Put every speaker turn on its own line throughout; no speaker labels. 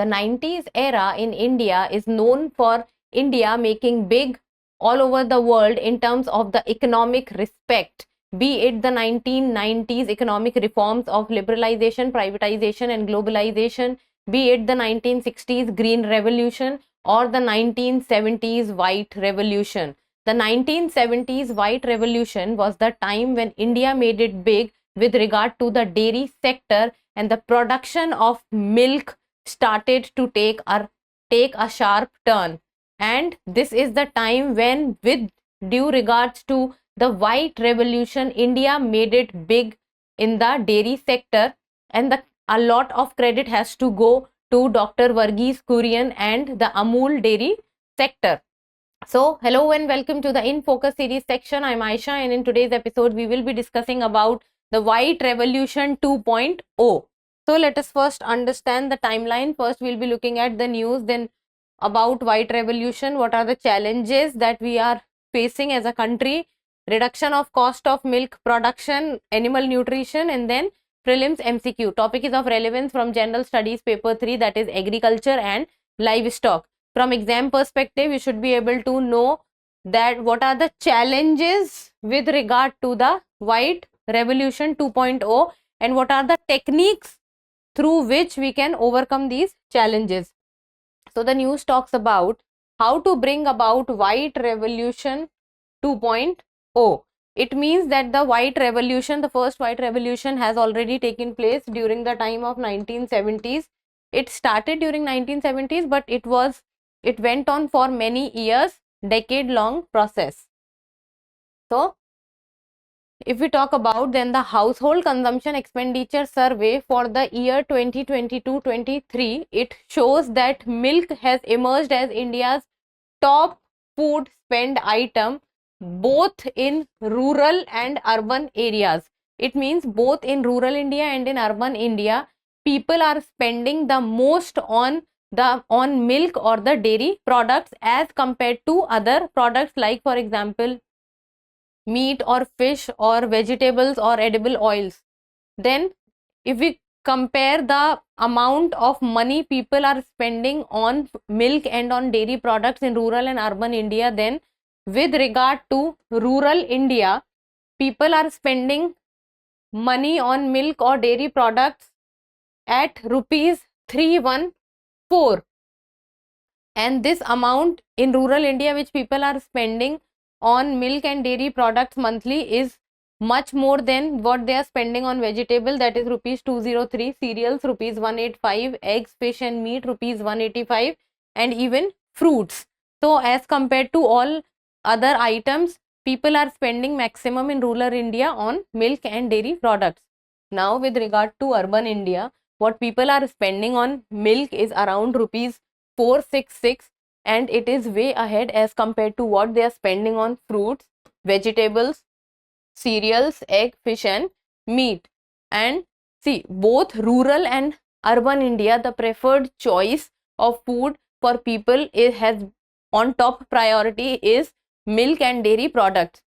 The 90s era in India is known for India making big all over the world in terms of the economic respect, be it the 1990s economic reforms of liberalization, privatization and globalization, be it the 1960s green revolution or the 1970s white revolution. The 1970s white revolution was the time when India made it big with regard to the dairy sector, and the production of milk started to take a sharp turn. And this is the time when, with due regards to the white revolution, India made it big in the dairy sector, and a lot of credit has to go to Dr. Varghese Kurian and the Amul dairy sector. So hello and welcome to the In Focus series section. I'm Aisha, and in today's episode we will be discussing about the White Revolution 2.0. So let us first understand the timeline. First we'll be looking at the news, then about White Revolution, what are the challenges that we are facing as a country, reduction of cost of milk production, animal nutrition, and then prelims MCQ. Topic is of relevance from General Studies paper 3, that is agriculture and livestock. From exam perspective, you should be able to know that what are the challenges with regard to the White Revolution 2.0 and what are the techniques through which we can overcome these challenges. So the news talks about how to bring about White Revolution 2.0. It means that the White Revolution, the first White Revolution, has already taken place during the time of 1970s. It started during 1970s, but it went on for many years, decade-long process. So if we talk about then the Household Consumption Expenditure Survey for the year 2022-23, it shows that milk has emerged as India's top food spend item both in rural and urban areas. It means both in rural India and in urban India, people are spending the most on milk or the dairy products as compared to other products like, for example, meat or fish or vegetables or edible oils. Then if we compare the amount of money people are spending on milk and on dairy products in rural and urban India, then with regard to rural India, people are spending money on milk or dairy products at rupees 314, and this amount in rural India which people are spending on milk and dairy products monthly is much more than what they are spending on vegetable, that is rupees 203, cereals rupees 185, eggs, fish and meat rupees 185, and even fruits. So as compared to all other items, people are spending maximum in rural India on milk and dairy products. Now with regard to urban India, what people are spending on milk is around rupees 466, and it is way ahead as compared to what they are spending on fruits, vegetables, cereals, egg, fish and meat. And see, both rural and urban India, the preferred choice of food for people has on top priority is milk and dairy products.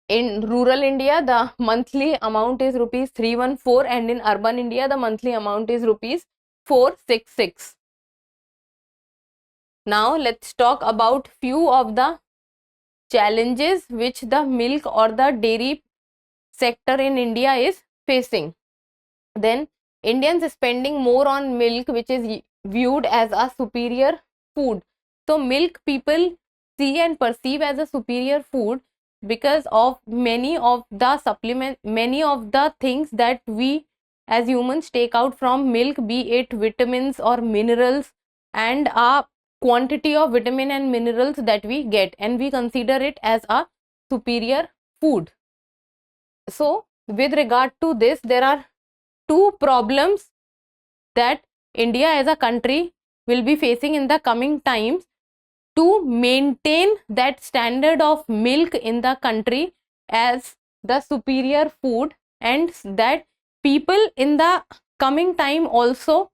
In rural India, the monthly amount is rupees 314, and in urban India, the monthly amount is rupees 466. Now let's talk about few of the challenges which the milk or the dairy sector in India is facing. Then Indians spending more on milk, which is viewed as a superior food. So milk people see and perceive as a superior food because of many of the things that we as humans take out from milk, be it vitamins or minerals, and a quantity of vitamin and minerals that we get, and we consider it as a superior food. So with regard to this, there are two problems that India as a country will be facing in the coming times to maintain that standard of milk in the country as the superior food, and that people in the coming time also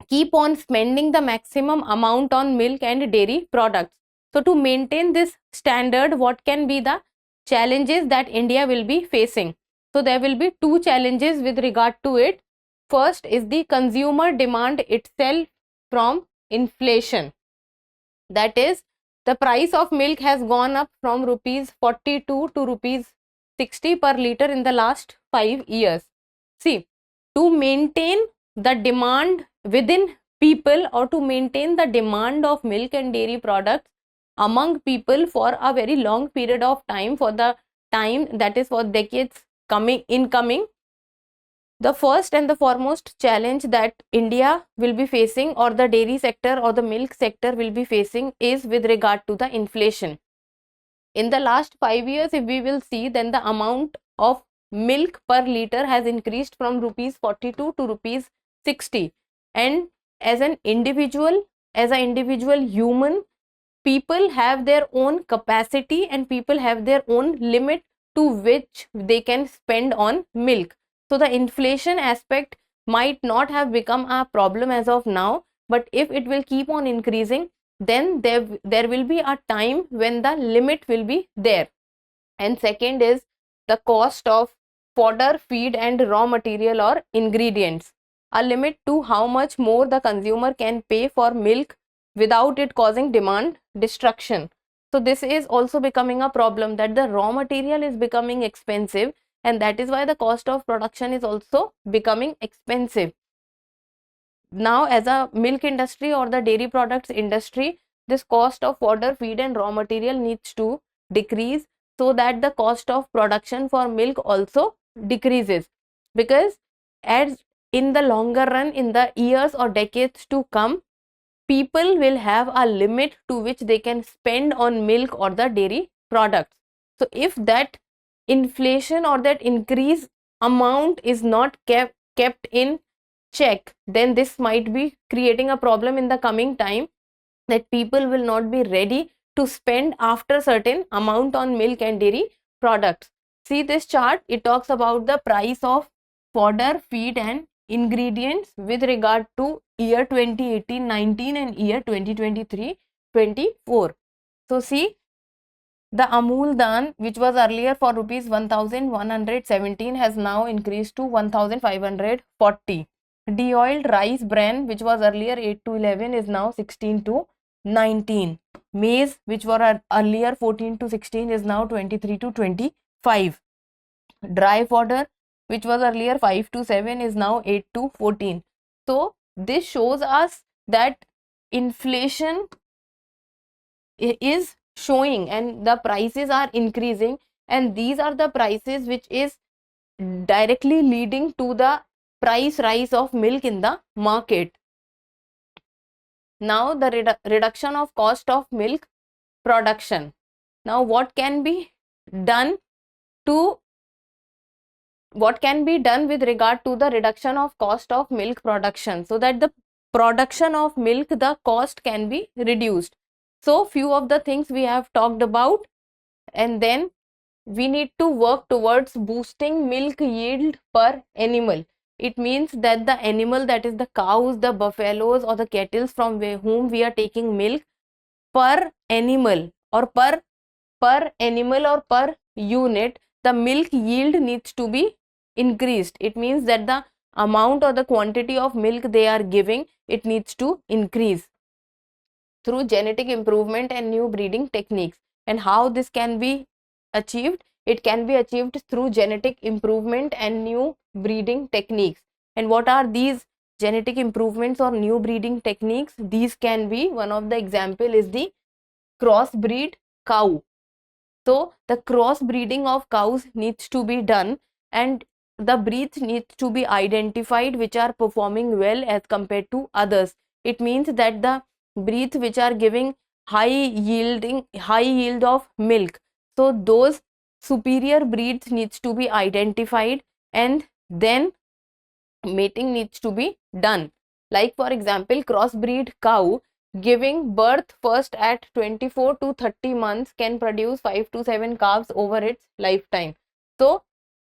keep on spending the maximum amount on milk and dairy products. So to maintain this standard, what can be the challenges that India will be facing? So there will be two challenges with regard to it. First is the consumer demand itself from inflation. That is, the price of milk has gone up from rupees 42 to rupees 60 per liter in the last 5 years. See, to maintain the demand within people, or to maintain the demand of milk and dairy products among people for a very long period of time, for the time that is for decades incoming, the first and the foremost challenge that India will be facing, or the dairy sector or the milk sector will be facing, is with regard to the inflation. In the last 5 years, if we will see, then the amount of milk per liter has increased from rupees 42 to rupees 60. And as an individual human, people have their own capacity and people have their own limit to which they can spend on milk. So the inflation aspect might not have become a problem as of now, but if it will keep on increasing, then there will be a time when the limit will be there. And second is the cost of fodder, feed and raw material or ingredients. A limit to how much more the consumer can pay for milk without it causing demand destruction. So this is also becoming a problem, that the raw material is becoming expensive, and that is why the cost of production is also becoming expensive. Now, as a milk industry or the dairy products industry, this cost of fodder, feed and raw material needs to decrease, so that the cost of production for milk also decreases. Because as in the longer run, in the years or decades to come, people will have a limit to which they can spend on milk or the dairy products. So if that inflation or that increase amount is not kept in check, then this might be creating a problem in the coming time, that people will not be ready to spend after certain amount on milk and dairy products. See this chart, it talks about the price of fodder, feed and ingredients with regard to year 2018-19 and year 2023-24. So see, the Amul Dan, which was earlier for rupees 1117, has now increased to 1540. De-oiled rice bran, which was earlier 8 to 11, is now 16 to 19. Maize, which were earlier 14 to 16, is now 23 to 25. Dry fodder, which was earlier 5 to 7, is now 8 to 14. So this shows us that inflation is showing and the prices are increasing, and these are the prices which is directly leading to the price rise of milk in the market. Now the reduction of cost of milk production. Now what can be done with regard to the reduction of cost of milk production, so that the production of milk, the cost can be reduced? So few of the things we have talked about, and then we need to work towards boosting milk yield per animal. It means that the animal, that is the cows, the buffaloes or the cattle from whom we are taking milk, per animal or per unit, the milk yield needs to be increased. It means that the amount or the quantity of milk they are giving, it needs to increase through genetic improvement and new breeding techniques. And how this can be achieved? It can be achieved through genetic improvement and new breeding techniques. And what are these genetic improvements or new breeding techniques? These can be, one of the example is the crossbreed cow. So the crossbreeding of cows needs to be done, and the breeds needs to be identified which are performing well as compared to others. It means that the breeds which are giving high yield of milk, so those superior breeds needs to be identified, and then mating needs to be done. Like for example, crossbreed cow giving birth first at 24 to 30 months can produce 5 to 7 calves over its lifetime. So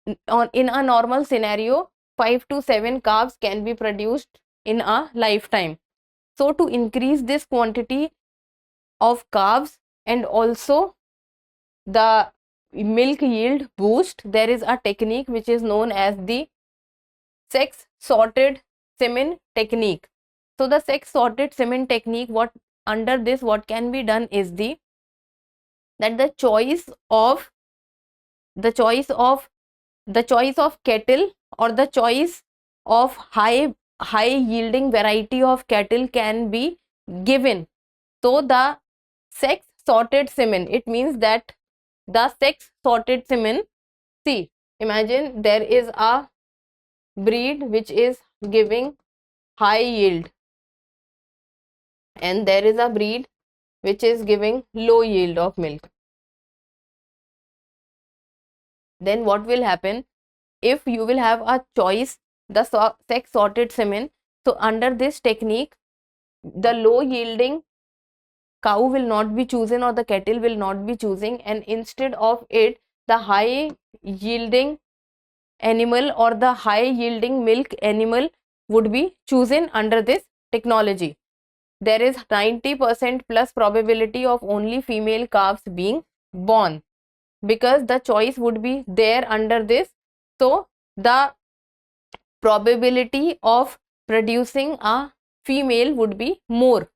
in a normal scenario, 5 to 7 calves can be produced in a lifetime. So to increase this quantity of calves and also the milk yield boost, there is a technique which is known as the sex sorted semen technique. So the sex sorted semen technique, what under this what can be done is that the choice of cattle, or the choice of high yielding variety of cattle can be given. So the sex sorted semen, it means that the sex sorted semen, see, imagine there is a breed which is giving high yield and there is a breed which is giving low yield of milk. Then what will happen if you will have a choice, the sex sorted semen? So under this technique, the low yielding cow will not be chosen or the cattle will not be choosing, and instead of it, the high yielding animal or the high yielding milk animal would be chosen under this technology. There is 90% plus probability of only female calves being born, because the choice would be there under this. So the probability of producing a female would be more.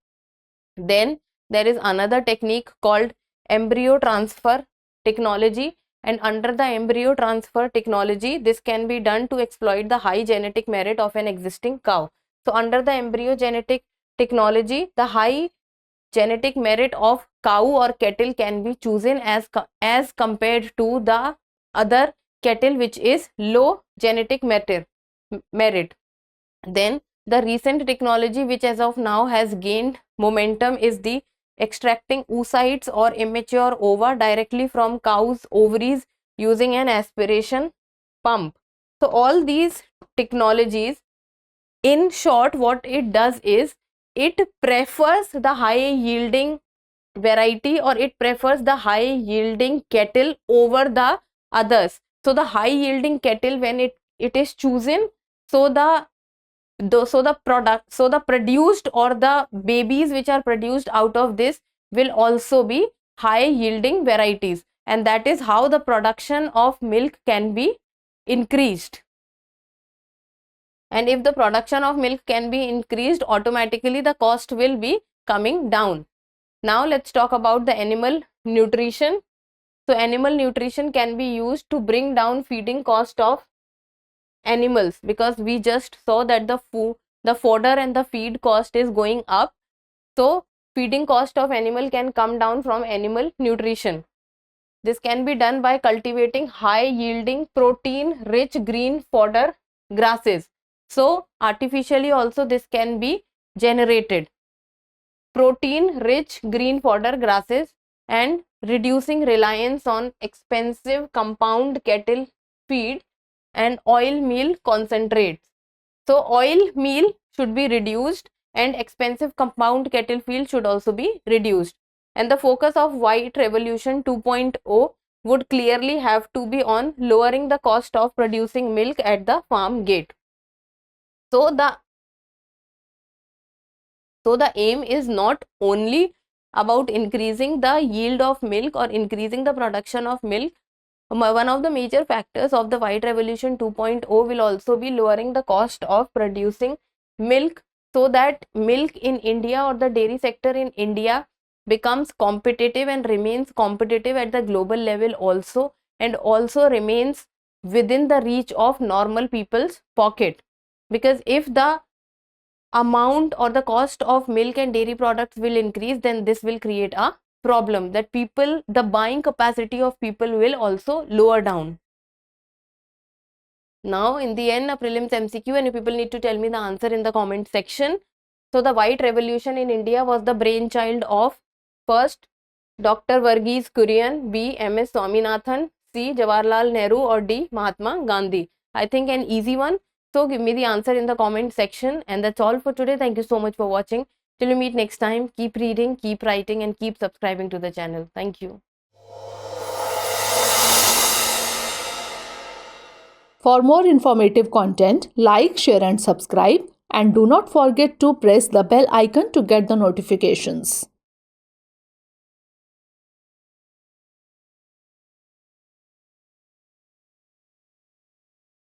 Then there is another technique called embryo transfer technology, and under the embryo transfer technology, this can be done to exploit the high genetic merit of an existing cow. So under the embryo genetic technology, the high genetic merit of cow or cattle can be chosen as compared to the other cattle which is low genetic merit. Then the recent technology which as of now has gained momentum is the extracting oocytes or immature ova directly from cows' ovaries using an aspiration pump. So all these technologies, in short, what it does is it prefers the high yielding variety, or it prefers the high yielding cattle over the others. So the high yielding cattle, when it is chosen, so the produced or the babies which are produced out of this will also be high yielding varieties, and that is how the production of milk can be increased. And if the production of milk can be increased, automatically the cost will be coming down. Now let's talk about the animal nutrition. So animal nutrition can be used to bring down feeding cost of animals, because we just saw that the fodder and the feed cost is going up. So feeding cost of animal can come down from animal nutrition. This can be done by cultivating high yielding protein rich green fodder grasses. So artificially also this can be generated. Protein rich green fodder grasses and reducing reliance on expensive compound cattle feed and oil meal concentrates. So oil meal should be reduced and expensive compound cattle feed should also be reduced. And the focus of White Revolution 2.0 would clearly have to be on lowering the cost of producing milk at the farm gate. So the aim is not only about increasing the yield of milk or increasing the production of milk. One of the major factors of the White Revolution 2.0 will also be lowering the cost of producing milk, so that milk in India or the dairy sector in India becomes competitive and remains competitive at the global level also, and also remains within the reach of normal people's pocket. Because if the amount or the cost of milk and dairy products will increase, then this will create a problem, that the buying capacity of people will also lower down. Now in the end, a prelims MCQ, and you people need to tell me the answer in the comment section. So the White Revolution in India was the brainchild of first Dr. Varghese Kurian, B. M.S. Swaminathan, C. Jawaharlal Nehru, or D. Mahatma Gandhi. I think an easy one. So give me the answer in the comment section. And that's all for today. Thank you so much for watching. Till we meet next time, keep reading, keep writing, and keep subscribing to the channel. Thank you.
For more informative content, like, share and subscribe, and do not forget to press the bell icon to get the notifications.